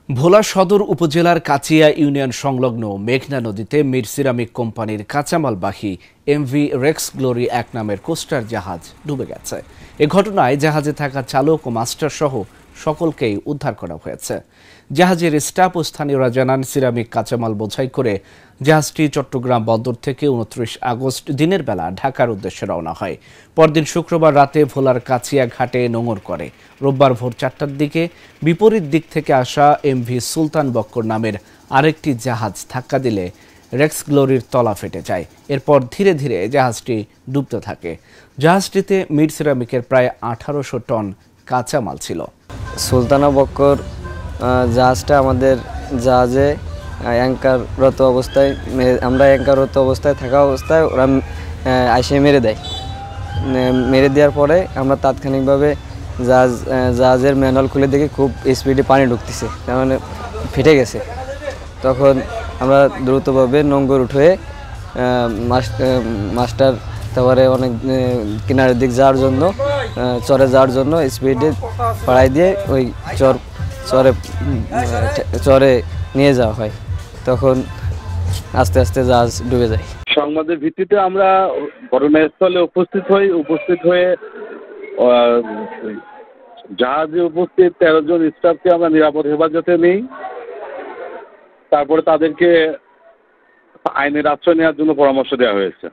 ভোলা সদর উপজেলার কাচিয়া ইউনিয়ন সংলগ্ন মেঘনা নদীতে মির সিরামিক কোম্পানির কাঁচামালবাহী এমভি রেক্স গ্লোরি ১ নামের কোস্টার জাহাজ ডুবে গেছে। এ ঘটনায় জাহাজে থাকা চালক ও মাস্টার সহ সকলকেই উদ্ধার করা হয়েছে। জাহাজের স্টাফ ও স্থানীয়রা জানান, সিরামিক কাঁচামাল বোঝাই করে জাহাজটি চট্টগ্রাম বন্দর থেকে ২৯ আগস্ট দিনের বেলা ঢাকার উদ্দেশ্যে রওনা হয়। পরদিন শুক্রবার রাতে ভোলার কাছিয়া ঘাটে নোঙর করে। রোববার ভোর ৪টার দিকে বিপরীত দিক থেকে আসা এমভি সুলতান বক্কর নামের আরেকটি জাহাজ ধাক্কা দিলে রেক্স গ্লোরির তলা ফেটে যায়। এরপর ধীরে ধীরে জাহাজটি ডুবতে থাকে। জাহাজটিতে মির সিরামিকের প্রায় ১৮০০ টন কাঁচামাল ছিল। সুলতানা বক্কর জাহাজটা আমাদের জাহাজে অ্যাঙ্কাররত অবস্থায় আমরা অ্যাঙ্কাররত অবস্থায় থাকা অবস্থায় ওরা আইসে মেরে দেয়। মেরে দেওয়ার পরে আমরা তাৎক্ষণিকভাবে জাহাজের ম্যানুয়াল খুলে দেখি খুব স্পিডে পানি ঢুকতেছে, তার মানে ফেটে গেছে। তখন আমরা দ্রুতভাবে নোঙর উঠে মাস্টার তারপরে অনেক কিনারের দিক যাওয়ার জন্য চরে যাওয়ার জন্য স্পিডে পাড়াই দিয়ে ওই চরে নিয়ে যাওয়া হয়। তখন আস্তে আস্তে জাহাজ ডুবে যায়। সংবাদের ভিত্তিতে আমরা ঘটনাস্থলে উপস্থিত হয়ে জাহাজে উপস্থিত ১৩ জন স্টাফকে আমরা নিরাপদ হেফাজতে নিই। তারপরে তাদেরকে আইনের আশ্রয় নেওয়ার জন্য পরামর্শ দেওয়া হয়েছে।